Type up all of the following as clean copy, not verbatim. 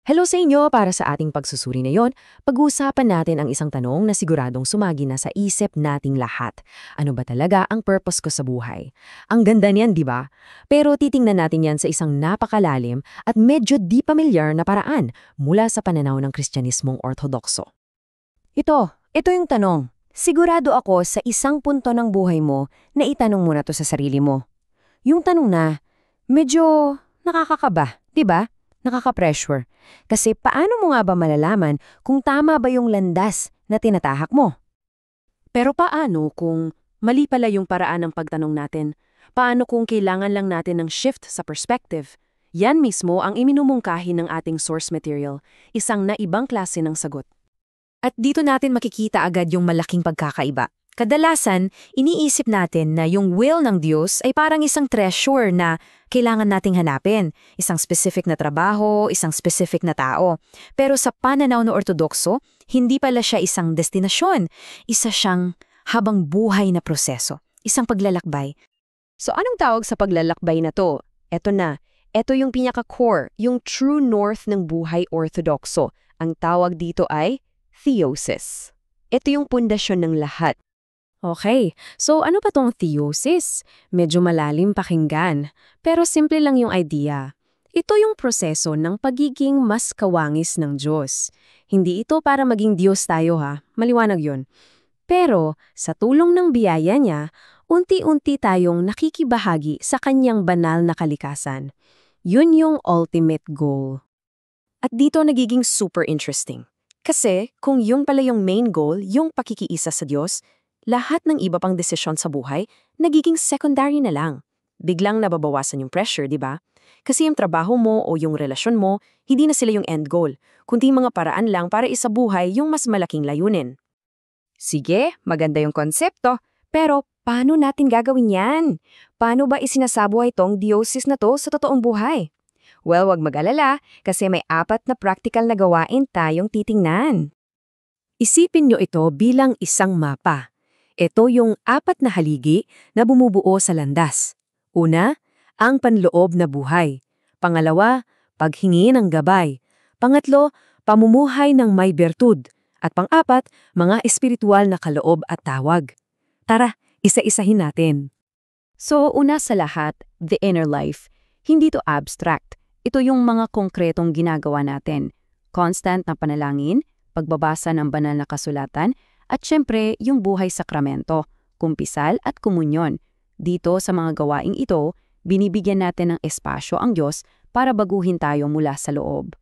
Hello sa inyo! Para sa ating pagsusuri ngayon, pag-uusapan natin ang isang tanong na siguradong sumagi na sa isip nating lahat. Ano ba talaga ang purpose ko sa buhay? Ang ganda niyan, di ba? Pero titingnan natin yan sa isang napakalalim at medyo di pamilyar na paraan mula sa pananaw ng Kristyanismong Ortodokso. Ito yung tanong. Sigurado ako sa isang punto ng buhay mo na itanong mo na to sa sarili mo. Yung tanong na, medyo nakakakaba, di ba? Nakaka-pressure. Kasi paano mo nga ba malalaman kung tama ba yung landas na tinatahak mo? Pero paano kung mali pala yung paraan ng pagtanong natin? Paano kung kailangan lang natin ng shift sa perspective? Yan mismo ang iminumungkahi ng ating source material, isang naibang klase ng sagot. At dito natin makikita agad yung malaking pagkakaiba. Kadalasan, iniisip natin na yung will ng Diyos ay parang isang treasure na kailangan nating hanapin. Isang specific na trabaho, isang specific na tao. Pero sa pananaw ng Ortodokso, hindi pala siya isang destinasyon. Isa siyang habang buhay na proseso. Isang paglalakbay. So anong tawag sa paglalakbay na to? Eto na. Eto yung pinaka-core, yung true north ng buhay Ortodokso. Ang tawag dito ay theosis. Ito yung pundasyon ng lahat. Okay, so ano pa tong theosis? Medyo malalim pakinggan, pero simple lang yung idea. Ito yung proseso ng pagiging mas kawangis ng Diyos. Hindi ito para maging Diyos tayo maliwanag yun. Pero sa tulong ng biyaya niya, unti-unti tayong nakikibahagi sa kanyang banal na kalikasan. Yun yung ultimate goal. At dito nagiging super interesting. Kasi kung yun pala yung main goal, yung pakikiisa sa Diyos, lahat ng iba pang desisyon sa buhay, nagiging secondary na lang. Biglang nababawasan yung pressure, di ba? Kasi yung trabaho mo o yung relasyon mo, hindi na sila yung end goal, kundi mga paraan lang para isabuhay yung mas malaking layunin. Sige, maganda yung konsepto. Pero paano natin gagawin yan? Paano ba isinasabuhay tong theosis na to sa totoong buhay? Well, wag mag-alala kasi may 4 na practical na gawain tayong titingnan. Isipin nyo ito bilang isang mapa. Ito yung 4 na haligi na bumubuo sa landas. Una, ang panloob na buhay. Pangalawa, paghingi ng gabay. Pangatlo, pamumuhay ng may bertud. At pang-4, mga espiritual na kaloob at tawag. Tara, isa-isahin natin. So una sa lahat, the inner life. Hindi to abstract. Ito yung mga konkretong ginagawa natin. Constant na panalangin, pagbabasa ng banal na kasulatan, at syempre, yung buhay sakramento, kumpisal at komunyon. Dito sa mga gawaing ito, binibigyan natin ng espasyo ang Diyos para baguhin tayo mula sa loob.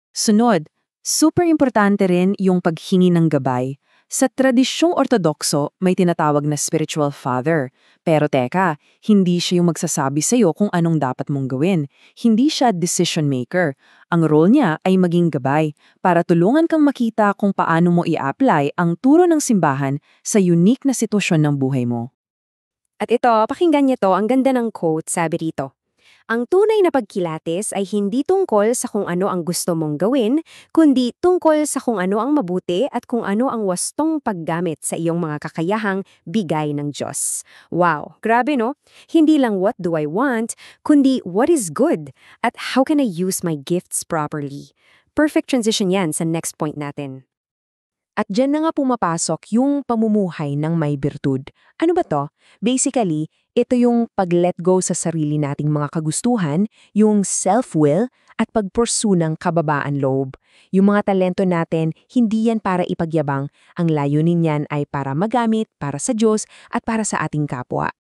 Sunod, super importante rin yung paghingi ng gabay. Sa tradisyong Ortodokso, may tinatawag na spiritual father. Pero teka, hindi siya yung magsasabi sa'yo kung anong dapat mong gawin. Hindi siya decision maker. Ang role niya ay maging gabay para tulungan kang makita kung paano mo i-apply ang turo ng simbahan sa unique na sitwasyon ng buhay mo. At ito, pakinggan niyo to, ang ganda ng quote, sabi rito. Ang tunay na pagkilates ay hindi tungkol sa kung ano ang gusto mong gawin, kundi tungkol sa kung ano ang mabuti at kung ano ang wastong paggamit sa iyong mga kakayahang bigay ng Diyos. Wow, grabe no? Hindi lang what do I want, kundi what is good at how can I use my gifts properly. Perfect transition yan sa next point natin. At dyan na nga pumapasok yung pamumuhay ng may birtud. Ano ba to? Basically, ito yung pag-let go sa sarili nating mga kagustuhan, yung self-will, at pag-pursue ng kababaan loob. Yung mga talento natin, hindi yan para ipagyabang. Ang layunin yan ay para magamit, para sa Diyos, at para sa ating kapwa.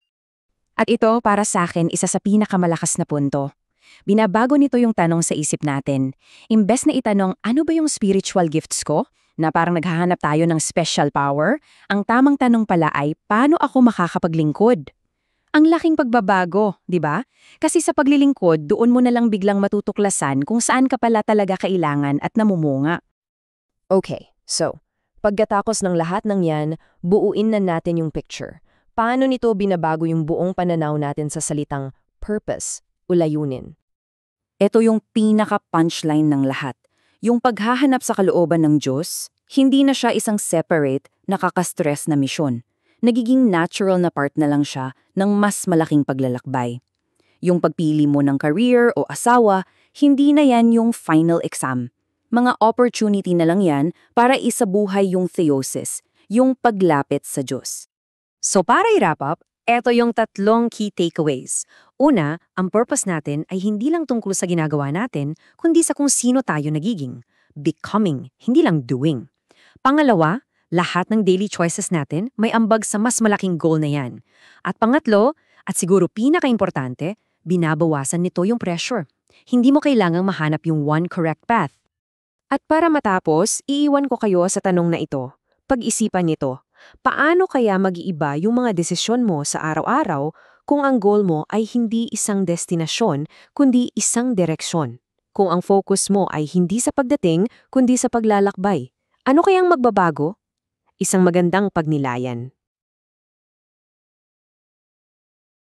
At ito, para sa akin, isa sa pinakamalakas na punto. Binabago nito yung tanong sa isip natin. Imbes na itanong, ano ba yung spiritual gifts ko? Na parang naghahanap tayo ng special power, ang tamang tanong pala ay, paano ako makakapaglingkod? Ang laking pagbabago, di ba? Kasi sa paglilingkod, doon mo na lang biglang matutuklasan kung saan ka pala talaga kailangan at namumunga. Okay, so, pagkatapos ng lahat ng yan, buuin na natin yung picture. Paano nito binabago yung buong pananaw natin sa salitang purpose o layunin? Ito yung pinaka-punchline ng lahat. Yung paghahanap sa kalooban ng Diyos, hindi na siya isang separate, nakaka-stress na misyon. Nagiging natural na part na lang siya ng mas malaking paglalakbay. Yung pagpili mo ng career o asawa, hindi na yan yung final exam. Mga opportunity na lang yan para isabuhay yung theosis, yung paglapit sa Diyos. So para i-wrap up, eto yung 3 key takeaways. Una, ang purpose natin ay hindi lang tungkol sa ginagawa natin, kundi sa kung sino tayo nagiging. Becoming, hindi lang doing. Pangalawa, lahat ng daily choices natin may ambag sa mas malaking goal na yan. At pangatlo, at siguro pinaka-importante, binabawasan nito yung pressure. Hindi mo kailangang mahanap yung one correct path. At para matapos, iiwan ko kayo sa tanong na ito. Pag-isipan nito. Paano kaya mag-iiba yung mga desisyon mo sa araw-araw kung ang goal mo ay hindi isang destinasyon, kundi isang direksyon? Kung ang focus mo ay hindi sa pagdating, kundi sa paglalakbay. Ano kayang magbabago? Isang magandang pagnilayan.